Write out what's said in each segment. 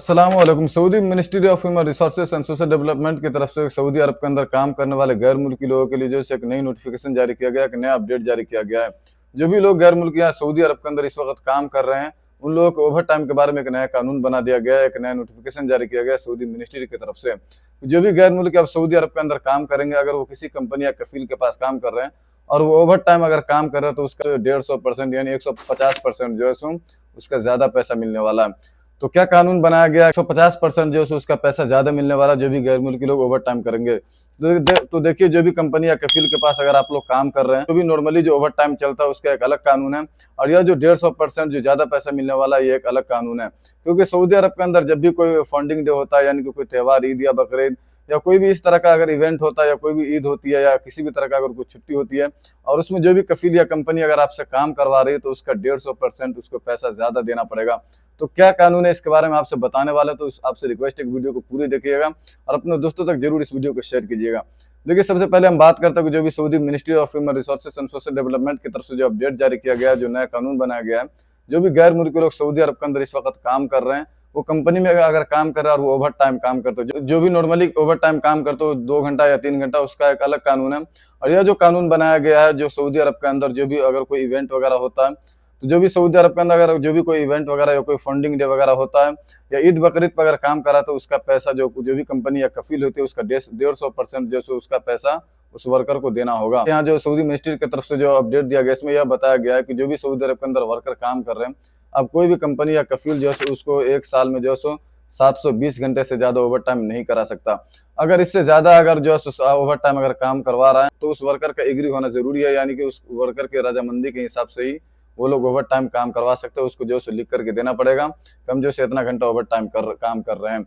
अस्सलामुअलैकुम। Saudi ministry of human resources and social development की तरफ से सऊदी अरब के अंदर काम करने वाले गैर मुल्की लोगों के लिए जो है एक नई नोटिफिकेशन जारी किया गया है, एक नया अपडेट जारी किया गया है। जो भी लोग गैर मुल्की यहाँ सऊदी अरब के अंदर इस वक्त काम कर रहे हैं, उन लोगों को ओवर टाइम के बारे में एक नया कानून बना दिया गया है, एक नया नोटिफिकेशन जारी किया गया है सऊदी मिनिस्ट्री की तरफ से। जो भी गैर मुल्की अब सऊदी अरब के अंदर काम करेंगे, अगर वो किसी कंपनी या कफील के पास काम कर रहे हैं और वो ओवर टाइम अगर काम कर रहे हैं, तो उसका 150% यानी 150% जो है सो उसका ज्यादा पैसा मिलने वाला है। तो क्या कानून बनाया गया, 150% जो है उसका पैसा ज्यादा मिलने वाला जो भी गैर मुल्की लोग ओवर टाइम करेंगे। तो देखिए, जो भी कंपनी या कफील के पास अगर आप लोग काम कर रहे हैं, तो भी नॉर्मली जो ओवर टाइम चलता है उसका एक अलग कानून है, और यह जो 150% जो ज्यादा पैसा मिलने वाला है, ये एक अलग कानून है। क्योंकि सऊदी अरब के अंदर जब भी कोई फंडिंग डे होता है, यानी कि कोई त्यौहार, ईद या बकरीद या कोई भी इस तरह का अगर इवेंट होता है, या कोई भी ईद होती है, या किसी भी तरह का अगर कोई छुट्टी होती है, और उसमें जो भी कफील या कंपनी अगर आपसे काम करवा रही है, तो उसका 150% उसको पैसा ज्यादा देना पड़ेगा। तो क्या कानून है, इसके बारे में आपसे बताने वाला है, तो आपसे रिक्वेस्ट है कि वीडियो को पूरी देखिएगा और अपने दोस्तों तक जरूर इस वीडियो को शेयर कीजिएगा। देखिए, सबसे पहले हम बात करते हैं कि जो भी Saudi ministry of human resources and social development की तरफ से जो अपडेट जारी किया गया है, जो नया कानून बनाया गया है, जो भी गैर मुल्की लोग सऊदी अरब के अंदर इस वक्त काम कर रहे हैं, वो कंपनी में अगर काम कर रहा है और वो ओवर टाइम काम करते हो, जो भी नॉर्मली ओवर टाइम काम करते हो 2 घंटा या 3 घंटा, उसका एक अलग कानून है। और यह जो कानून बनाया गया है, जो सऊदी अरब के अंदर जो भी अगर कोई इवेंट वगैरह होता है, तो जो भी सऊदी अरब के अंदर अगर जो भी कोई इवेंट वगैरह या कोई फंडिंग डे वगैरह होता है, या ईद बकरीद पर अगर काम करा, तो उसका पैसा जो भी कंपनी या कफील होती है, उसका 150% जो उसका पैसा उस वर्कर को देना होगा। यहाँ जो सऊदी मिनिस्ट्री की तरफ से जो अपडेट दिया गया, इसमें यह बताया गया है कि जो भी सऊदी अरब के अंदर वर्कर काम कर रहे हैं, अब कोई भी कंपनी या कफील जो है उसको एक साल में जो है 720 घंटे से ज्यादा ओवर टाइम नहीं करा सकता। अगर इससे ज्यादा अगर जो है ओवर टाइम अगर काम करवा रहा है, तो उस वर्कर का एग्री होना जरूरी है, यानी कि उस वर्कर के रजामंदी के हिसाब से ही वो लोग ओवर टाइम काम करवा सकते हैं। उसको जो है लिख करके देना पड़ेगा कि हम जो है इतना घंटा ओवर टाइम काम कर रहे हैं।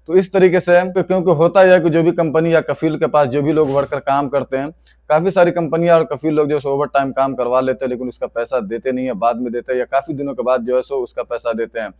तो इस तरीके से, क्योंकि होता है कि जो भी कंपनी या कफील के पास जो भी लोग वर्कर काम करते हैं, काफी सारी कंपनियां और कफील लोग जो है ओवर टाइम काम करवा लेते हैं, लेकिन उसका पैसा देते नहीं है, बाद में देते हैं, या काफी दिनों के बाद जो है उसका पैसा देते हैं।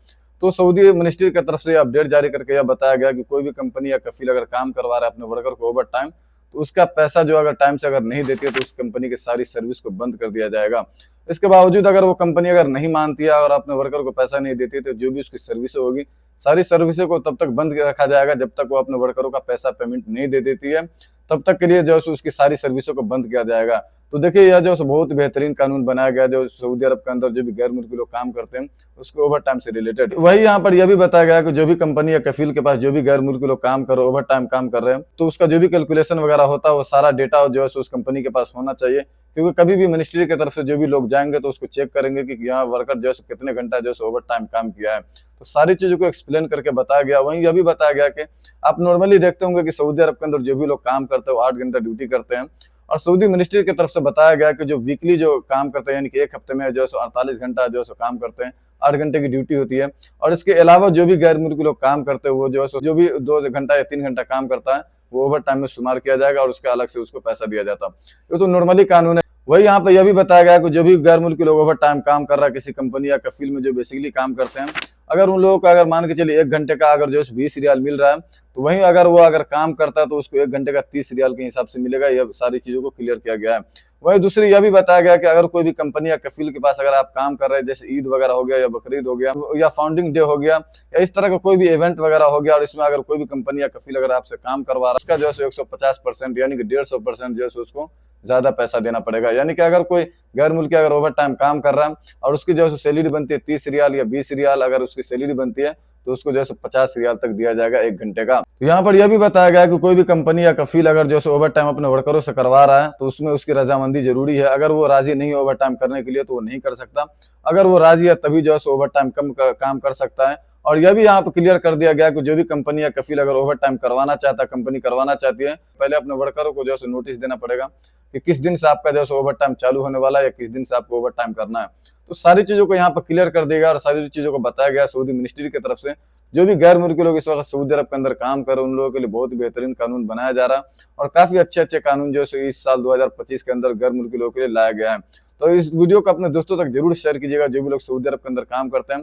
तो सऊदी मिनिस्ट्री की तरफ से अपडेट जारी करके यह बताया गया कि कोई भी कंपनी या कफील अगर काम करवा रहा है अपने वर्कर को ओवर टाइम, तो उसका पैसा जो अगर टाइम से अगर नहीं देती है, तो उस कंपनी की सारी सर्विस को बंद कर दिया जाएगा। इसके बावजूद अगर वो कंपनी अगर नहीं मानती है और अपने वर्कर को पैसा नहीं देती है, तो जो भी उसकी सर्विस होगी, सारी सर्विसेज को तब तक बंद रखा जाएगा जब तक वो अपने वर्करों का पैसा पेमेंट नहीं दे देती है। तब तक के लिए जो है उसकी सारी सर्विसों को बंद किया जाएगा। तो देखिए, यह जो बहुत बेहतरीन कानून बनाया गया, जो सऊदी अरब के अंदर जो भी गैर मुल्की लोग काम करते हैं, उसको ओवर टाइम से रिलेटेड। वही यहाँ पर यह भी बताया गया कि जो भी कंपनी या कफील के पास जो भी गैर मुल्की लोग काम कर रहे, ओवर टाइम काम कर रहे हैं, तो उसका जो भी कैलकुलेशन वगैरह होता है, वो सारा डेटा जो है उस कंपनी के पास होना चाहिए। क्योंकि कभी भी मिनिस्ट्री की तरफ से जो भी लोग जाएंगे, तो उसको चेक करेंगे कि यहाँ वर्कर जो है कितने घंटा जो है ओवर टाइम काम किया है। तो सारी चीजों को एक्सप्लेन करके बताया गया। वहीं यह भी बताया गया कि आप नॉर्मली देखते होंगे कि सऊदी अरब के अंदर जो भी लोग काम करते हैं, वो 8 घंटा ड्यूटी करते हैं। और सऊदी मिनिस्ट्री की तरफ से बताया गया कि जो वीकली जो काम करते हैं, यानी कि एक हफ्ते में जो है 48 घंटा जो है काम करते हैं, 8 घंटे की ड्यूटी होती है। और इसके अलावा जो भी गैर मुल्की लोग काम करते हैं, वो जो है जो भी 2 घंटा या 3 घंटा काम करता है, वो ओवर टाइम में शुमार किया जाएगा और उसके अलग से उसको पैसा दिया जाता है। ये तो नॉर्मली कानून है। वही यहाँ पे यह भी बताया गया कि जो भी गैर मुल्की लोग ओवर टाइम काम कर रहा है किसी कंपनी या कफील में, जो बेसिकली काम करते हैं, अगर उन लोगों को अगर मान के चलिए 1 घंटे का अगर जो है 20 रियाल मिल रहा है, तो वहीं अगर वो अगर काम करता है, तो उसको 1 घंटे का 30 रियाल के हिसाब से मिलेगा। यह सारी चीजों को क्लियर किया गया है। वही दूसरी यह भी बताया गया कि अगर कोई भी कंपनी या कफील के पास अगर आप काम कर रहे हैं, जैसे ईद वगैरह हो गया, या बकरीद हो गया, या फाउंडिंग डे हो गया, या इस तरह का कोई भी इवेंट वगैरह हो गया, और इसमें अगर कोई भी कंपनी या कफील अगर आपसे काम करवा रहा है, उसका जो है 150% यानी कि 150% जो है उसको ज्यादा पैसा देना पड़ेगा। यानी कि अगर कोई गैर मुल्की अगर ओवर टाइम काम कर रहा है और उसकी जो है सैलरी बनती है 30 रियाल या 20 रियाल, अगर उसकी सैलरी बनती है, तो उसको जो है 50 रियाल तक दिया जाएगा 1 घंटे का। तो यहाँ पर यह भी बताया गया है कि कोई भी कंपनी या कफील अगर जो है ओवर टाइम अपने वर्करों से करवा रहा है, तो उसमें उसकी रजामंदी जरूरी है। अगर वो राजी नहीं है ओवर टाइम करने के लिए, तो वो नहीं कर सकता। अगर वो राजी है, तभी जो है ओवर टाइम काम कर सकता है। और यह भी यहाँ पर क्लियर कर दिया गया कि जो भी कंपनी या कफील अगर ओवर टाइम करवाना चाहता है, कंपनी करवाना चाहती है, पहले अपने वर्करों को जो है नोटिस देना पड़ेगा कि किस दिन से आपका जो है ओवर टाइम चालू होने वाला है, या किस दिन से आपको ओवर टाइम करना है। तो सारी चीजों को यहाँ पर क्लियर कर देगा और सारी चीजों को बताया गया सऊदी मिनिस्ट्री की तरफ से। जो भी गैर मुल्की लोग इस वक्त सऊदी अरब के अंदर काम कर रहे हैं, उन लोगों के लिए बहुत ही बेहतरीन कानून बनाया जा रहा है, और काफी अच्छे अच्छे कानून जो है इस साल 2025 के अंदर गैर मुल्की लोगों के लिए लाया गया है। तो इस वीडियो को अपने दोस्तों तक जरूर शेयर कीजिएगा, जो भी लोग सऊदी अरब के अंदर काम करते हैं।